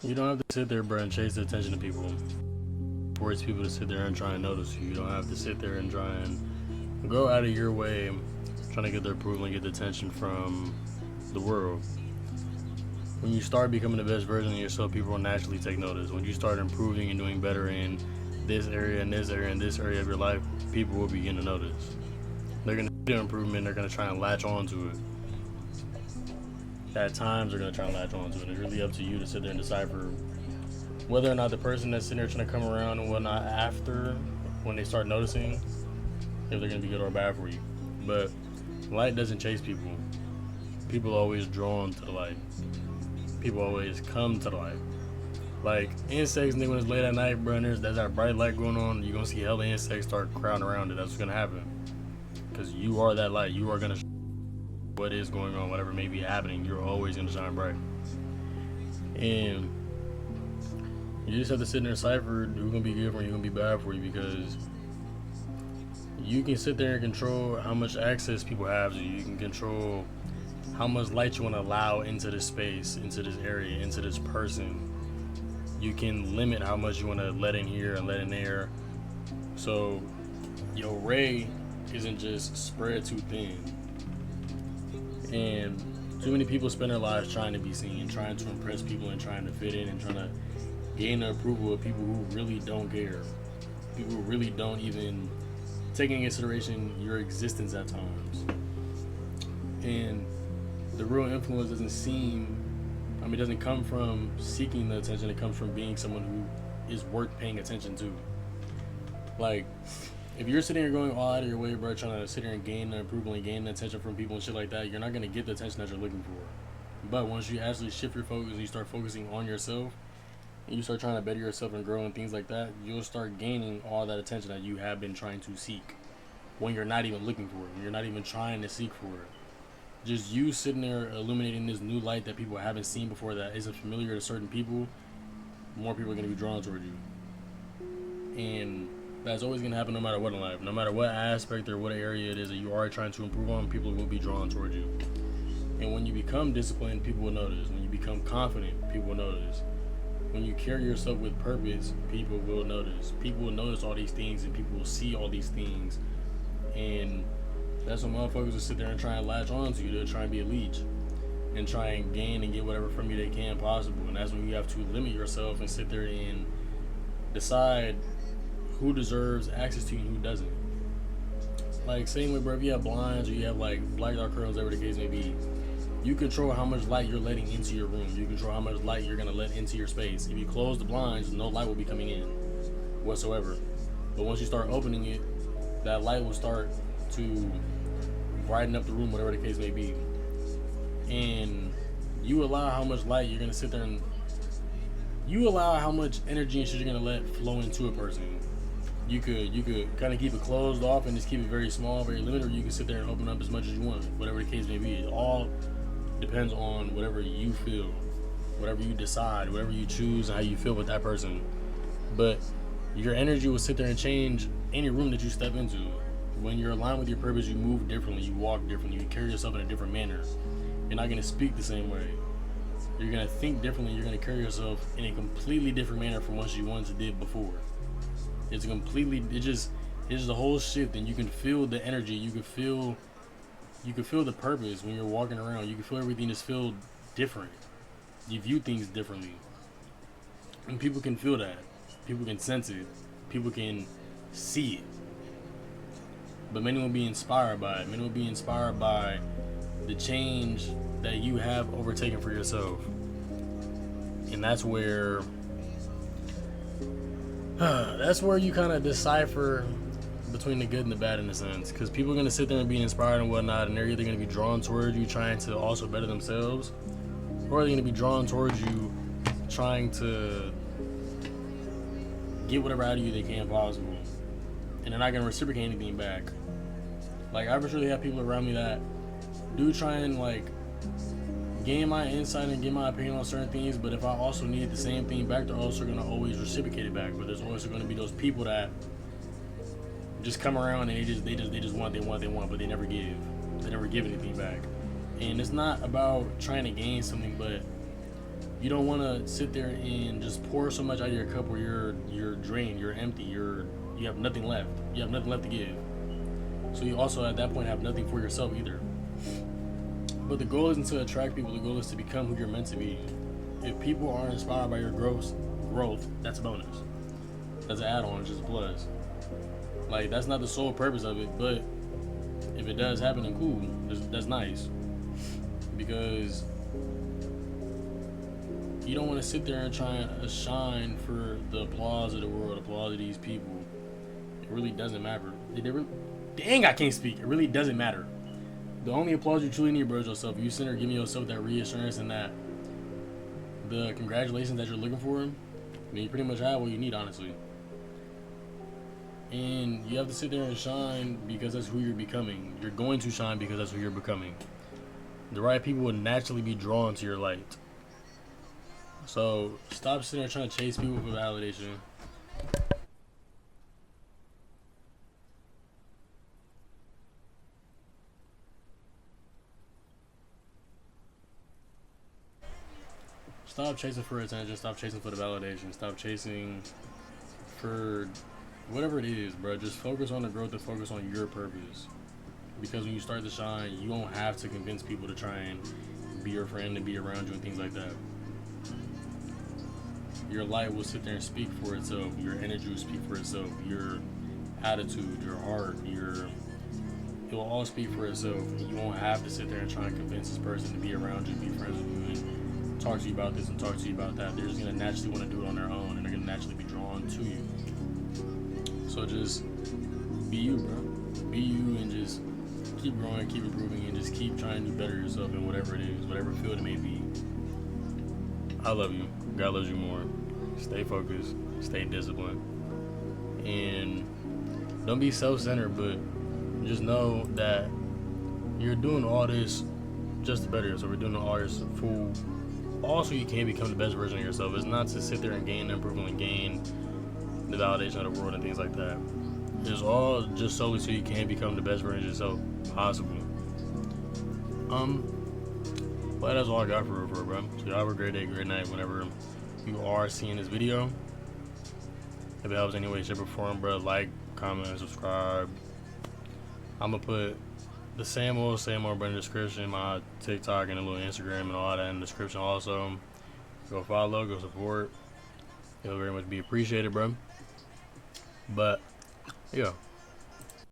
You don't have to sit there, bro, and chase the attention of people. Force people to sit there and try and notice you. You don't have to sit there and try and go out of your way trying to get their approval and get the attention from the world. When you start becoming the best version of yourself, people will naturally take notice. When you start improving and doing better in this area and this area and this area of your life, people will begin to notice. They're going to see the improvement. They're going to try and latch on to it. At times, they're going to try and latch on to it. It's really up to you to sit there and decipher whether or not the person that's sitting there trying to come around and whatnot after, when they start noticing, if they're going to be good or bad for you. But light doesn't chase people. People are always drawn to the light. People always come to the light. Like insects, when it's late at night, bro, and there's that bright light going on, you're gonna see hella insects start crowding around it. That's what's gonna happen. Because you are that light. You are gonna what is going on, whatever may be happening, you're always gonna shine bright. And you just have to sit there and decipher who's gonna be good for you, who's gonna be bad for you, because you can sit there and control how much access people have to you. You can control how much light you want to allow into this space, into this area, into this person. You can limit how much you want to let in here and let in there. So your ray isn't just spread too thin. And too many people spend their lives trying to be seen, trying to impress people and trying to fit in and trying to gain the approval of people who really don't care. People who really don't even take into consideration your existence at times. And the real influence doesn't come from seeking the attention. It comes from being someone who is worth paying attention to. Like, if you're sitting here going all out of your way, bro, trying to sit here and gain the approval and gain the attention from people and shit like that, you're not going to get the attention that you're looking for. But once you actually shift your focus and you start focusing on yourself, and you start trying to better yourself and grow and things like that, you'll start gaining all that attention that you have been trying to seek when you're not even looking for it, when you're not even trying to seek for it. Just you sitting there illuminating this new light that people haven't seen before, that isn't familiar to certain people, more people are going to be drawn toward you. And that's always going to happen no matter what in life. No matter what aspect or what area it is that you are trying to improve on, people will be drawn toward you. And when you become disciplined, people will notice. When you become confident, people will notice. When you carry yourself with purpose, people will notice. People will notice all these things and people will see all these things. And that's when motherfuckers will sit there and try and latch on to you. They'll try and be a leech and try and gain and get whatever from you they can possible. And that's when you have to limit yourself and sit there and decide who deserves access to you and who doesn't. Like, same way, bro, if you have blinds or you have like black dot curtains, whatever the case may be, you control how much light you're letting into your room. You control how much light you're gonna let into your space. If you close the blinds, no light will be coming in whatsoever. But once you start opening it, that light will start to brighten up the room, whatever the case may be. And you allow how much light you're gonna sit there and you allow how much energy and shit you're gonna let flow into a person. You could kind of keep it closed off and just keep it very small, very limited, or you can sit there and open up as much as you want, whatever the case may be. It all depends on whatever you feel, whatever you decide, whatever you choose, and how you feel with that person. But your energy will sit there and change any room that you step into. When you're aligned with your purpose, you move differently, you walk differently, you carry yourself in a different manner. You're not going to speak the same way. You're going to think differently. You're going to carry yourself in a completely different manner from what you once did before. It's just a whole shift, and you can feel the energy. You can feel the purpose when you're walking around. You can feel everything just feel different. You view things differently, and people can feel that. People can sense it. People can see it. But many will be inspired by it. Many will be inspired by the change that you have overtaken for yourself. And that's where you kind of decipher between the good and the bad, in a sense. Because people are going to sit there and be inspired and whatnot, and they're either going to be drawn towards you trying to also better themselves, or they're going to be drawn towards you trying to get whatever out of you they can possible. And they're not going to reciprocate anything back. Like, I really have people around me that do try and like gain my insight and get my opinion on certain things, but if I also need the same thing back, they're also going to always reciprocate it back. But there's also going to be those people that just come around and they just want, but they never give anything back. And it's not about trying to gain something, but You don't want to sit there and just pour so much out of your cup where you're drained, you're empty, you have nothing left. You have nothing left to give. So you also at that point have nothing for yourself either. But the goal isn't to attract people. The goal is to become who you're meant to be. If people are inspired by your growth, that's a bonus. That's an add-on, it's just a plus. Like, that's not the sole purpose of it, but if it does happen, then cool. That's nice. Because you don't want to sit there and try and shine for the applause of the world, applause of these people. It really doesn't matter. Dang, I can't speak. It really doesn't matter. The only applause you truly need, bro, is yourself. You sit there giving yourself that reassurance and that the congratulations that you're looking for, then you pretty much have what you need, honestly. And you have to sit there and shine because that's who you're becoming. You're going to shine because that's who you're becoming. The right people will naturally be drawn to your light. So stop sitting there trying to chase people for validation. Stop chasing for attention. Stop chasing for the validation. Stop chasing for whatever it is, bro. Just focus on the growth and focus on your purpose. Because when you start to shine, you don't have to convince people to try and be your friend and be around you and things like that. Your light will sit there and speak for itself. Your energy will speak for itself. Your attitude, your heart, it will all speak for itself. You won't have to sit there and try and convince this person to be around you, be friends with you, and talk to you about this and talk to you about that. They're just gonna naturally want to do it on their own, and they're gonna naturally be drawn to you. So just be you, bro. Be you, and just keep growing, keep improving, and just keep trying to better yourself in whatever it is, whatever field it may be. I love you. God loves you more. Stay focused. Stay disciplined. And don't be self-centered, but just know that you're doing all this just to better yourself. We're doing all this for also you can become the best version of yourself. It's not to sit there and gain approval and gain the validation of the world and things like that. It's all just solely so you can become the best version of yourself possible. But that's all I got for bro. So y'all have a great day, great night whenever you are seeing this video. If it helps any way, shape, or form, bro, like, comment, and subscribe. I'm gonna put the same old, bro, in the description, my TikTok and a little Instagram and all that in the description also. Go follow, go support. It'll very much be appreciated, bro. But, yeah.